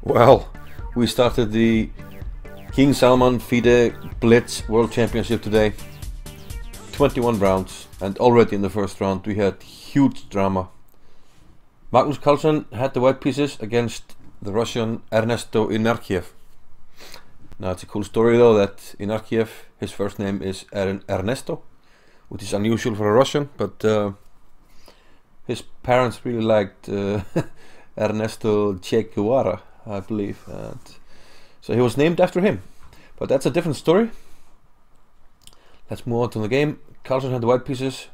Well, we started the King Salman FIDE Blitz World Championship today. 21 rounds, and already in the first round we had huge drama. Magnus Carlsen had the white pieces against the Russian Ernesto Inarkiev. Now it's a cool story though that Inarkiev, his first name is Ernesto, which is unusual for a Russian, but his parents really liked Ernesto Che Guevara, I believe, and so he was named after him. But that's a different story. Let's move on to the game. Carlsen had the white pieces.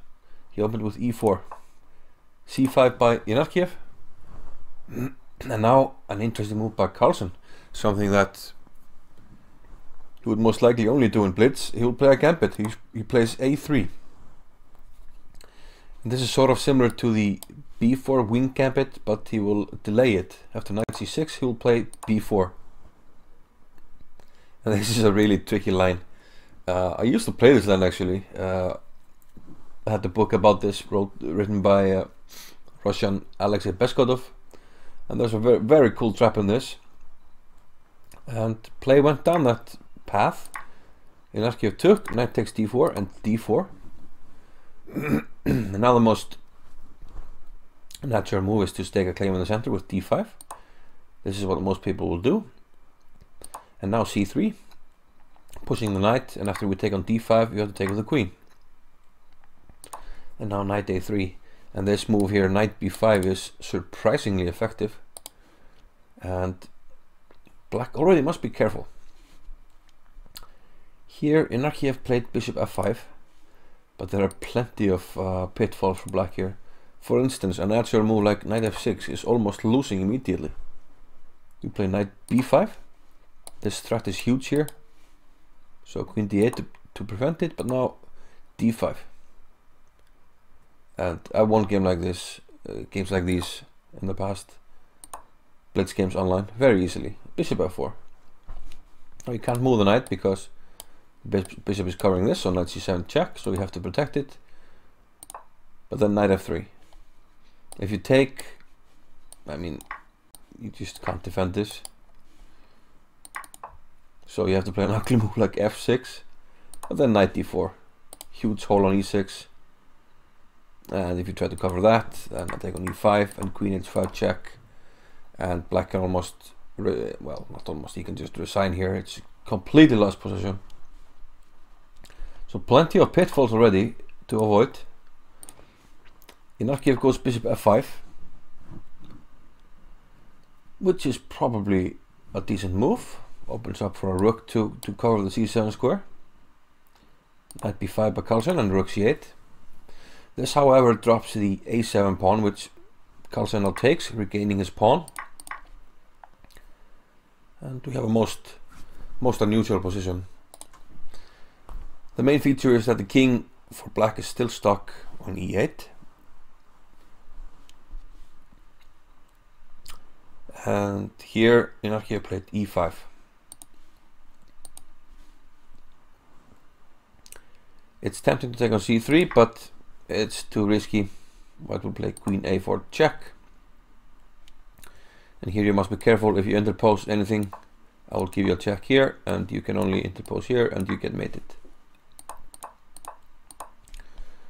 He opened with e4, c5 by Inarkiev, and now an interesting move by Carlsen, something that he would most likely only do in Blitz. He will play a gambit. He plays a3. And this is sort of similar to the b4 wing gambit, but he will delay it. After knight c6, he will play b4. And this is a really tricky line. I used to play this line actually. I had the book about this written by Russian Alexei Beskodov, and there's a very cool trap in this. And play went down that path. Inarkiev took, knight takes d4 and d4. And now the most natural move is to stake a claim in the center with d5. This is what most people will do. And now c3, pushing the knight, and after we take on d5 you have to take with the queen. And now knight a3, and this move here, knight b5, is surprisingly effective, and black already must be careful. Here Inarkiev played bishop f5, but there are plenty of pitfalls for black here. For instance, a natural move like knight f6 is almost losing immediately. You play knight b5. This threat is huge here, so queen d8 to prevent it, but now d5. And I won games like these in the past, Blitz games online, very easily. Bishop f4. Now you can't move the knight because bishop is covering this, so knight c7 check, so you have to protect it. But then knight f3. If you take, I mean, you just can't defend this. So you have to play an ugly move like f6, but then knight d4. Huge hole on e6. And if you try to cover that, then I take on e5 and queen h5 check. And black can almost, well, not almost, he can just resign here. It's completely lost position. So plenty of pitfalls already to avoid. Inarkiev goes bishop f5, which is probably a decent move. Opens up for a rook to cover the c7 square. Knight b5 by Carlsen and rook c8. This, however, drops the a7 pawn, which Carlsen now takes, regaining his pawn. And we have a most unusual position. The main feature is that the king for black is still stuck on e8. And here Inarkiev played e5. It's tempting to take on c3, but it's too risky. White will play queen a4 check. And here you must be careful. If you interpose anything, I will give you a check here, and you can only interpose here and you get mated.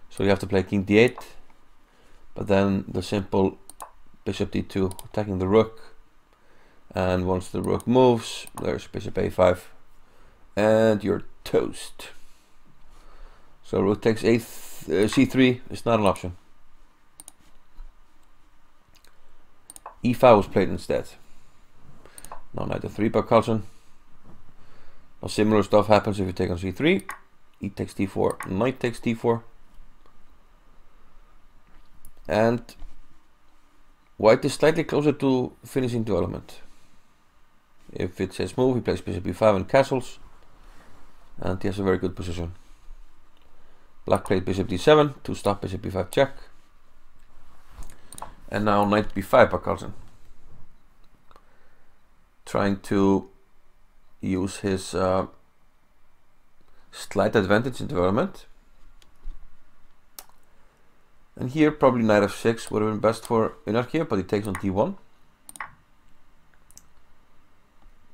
So you have to play king d8, but then the simple bishop d2 attacking the rook, and once the rook moves, there's bishop a5 and you're toast. So rook takes c3 is not an option. e5 was played instead. Now knight f3 by Carlsen. Now similar stuff happens if you take on c3. E takes d4, knight takes d4. And white is slightly closer to finishing development. If it's his move, he plays bishop b5 and castles, and he has a very good position. Black played bishop d7 to stop bishop b5 check. And now knight b5 by Carlsen, trying to use his slight advantage in development. And here probably knight f6 would have been best for Inarkiev, but he takes on d1.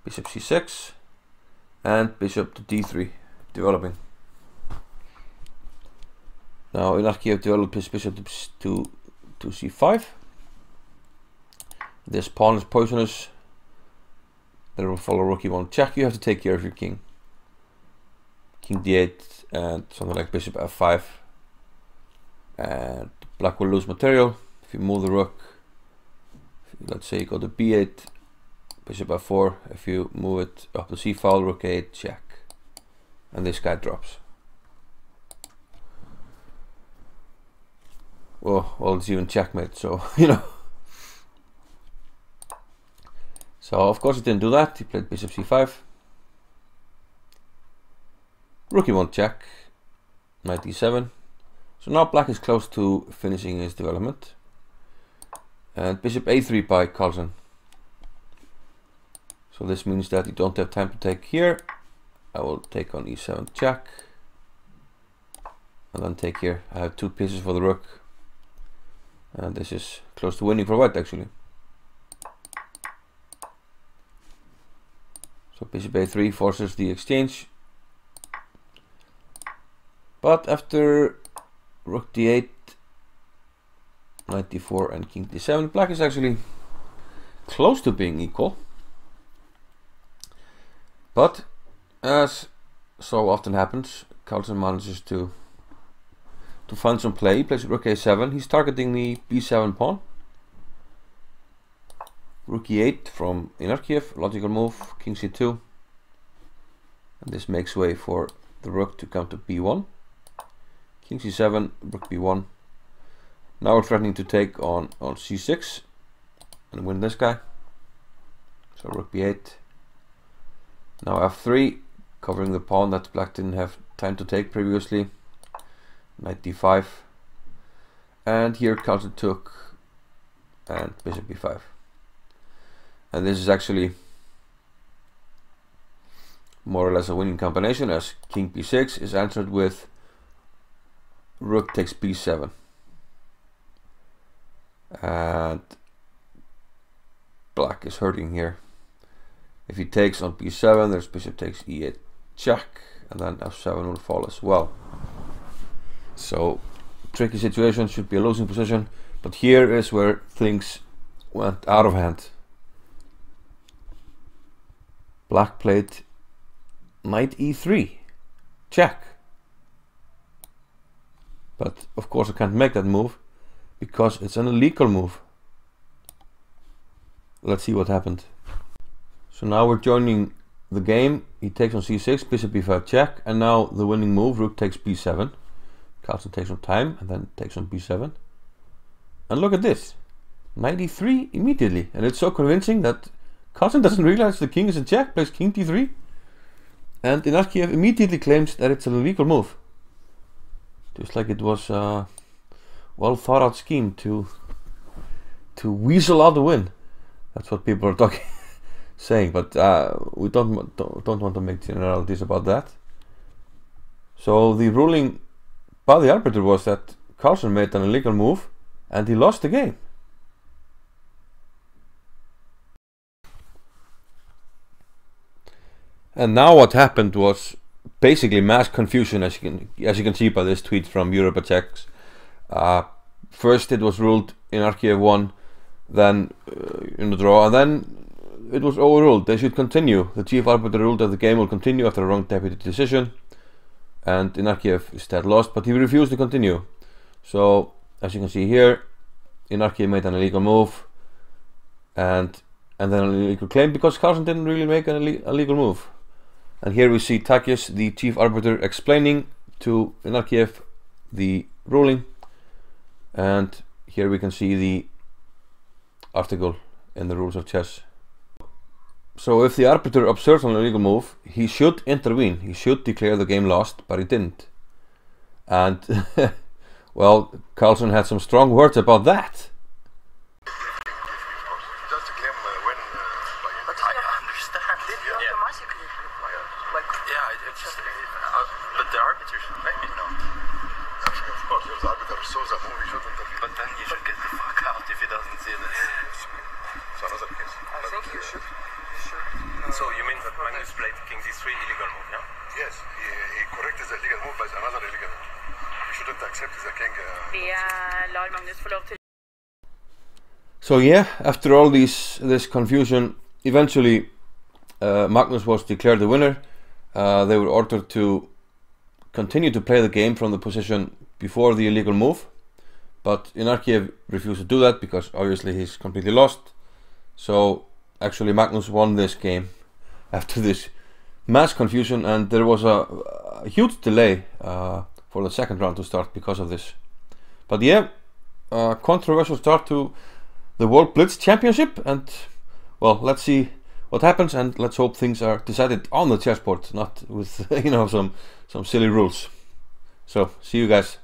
bishop c6, and bishop to d3, developing. Now Inarkiev developed his bishop to c5. This pawn is poisonous. Then will follow rook e1 check. You have to take care of your king. King d8 and something like bishop f5. And black will lose material if you move the rook. Let's say you go to b8, bishop f4. If you move it up to c file, rook a8 check, and this guy drops. Well, it's even checkmate, so you know. So of course he didn't do that. He played bishop c5, rook e1 check, knight d7. So now black is close to finishing his development. And bishop a3 by Carlsen. So this means that you don't have time to take here. I will take on e7 check, and then take here. I have 2 pieces for the rook, and this is close to winning for white actually. So bishop a3 forces the exchange, but after rook d8, knight d4 and king d7, black is actually close to being equal. But as so often happens, Carlsen manages to find some play. He plays rook a7. He's targeting the b7 pawn. Rook e8 from Inarkiev, logical move, king c2. And this makes way for the rook to come to b1. King c7, rook b1. Now we're threatening to take on c6 and win this guy. So rook b8. Now f3, covering the pawn that black didn't have time to take previously. Knight d5. And here Carlsen took, and bishop b5. And this is actually more or less a winning combination, as king b6 is answered with rook takes b7. And black is hurting here. If he takes on b7, there's bishop takes e8 check, and then f7 will fall as well. So tricky situation, should be a losing position, but here is where things went out of hand. Black played knight e3 check, but of course I can't make that move because it's an illegal move. Let's see what happened. So now we're joining the game. He takes on c6, bishop b5 check, and now the winning move, rook takes b7. Carlsen takes some time and then takes on b7. And look at this, knight e3 immediately, and it's so convincing that Carlsen doesn't realize the king is in check, plays king d3, and Inarkiev immediately claims that it's an illegal move. Just like it was a well thought out scheme to weasel out the win. That's what people are talking saying, but we don't want to make generalities about that. So the ruling by the arbiter was that Carlsen made an illegal move and he lost the game. And now what happened was basically mass confusion, as you can see by this tweet from Europachex. First it was ruled Inarkiev won, then in the draw, and then it was overruled. They should continue. The chief arbiter ruled that the game will continue after a wrong deputy decision, and Inarkiev instead lost, but he refused to continue. So as you can see here, Inarkiev made an illegal move and then an illegal claim because Carlsen didn't really make an illegal move. And here we see Takis, the chief arbiter, explaining to Inarkiev the ruling, and here we can see the article in the rules of chess. So if the arbiter observes an illegal move, he should intervene, he should declare the game lost, but he didn't. And well, Carlsen had some strong words about that. So So yeah, after all this confusion, eventually Magnus was declared the winner. They were ordered to continue to play the game from the position before the illegal move, but Inarkiev refused to do that because obviously he's completely lost. So actually Magnus won this game after this mass confusion, and there was a huge delay for the second round to start because of this. But yeah, controversial start to the World Blitz Championship, and well, let's see what happens, and let's hope things are decided on the chessboard, not with some silly rules. So see you guys.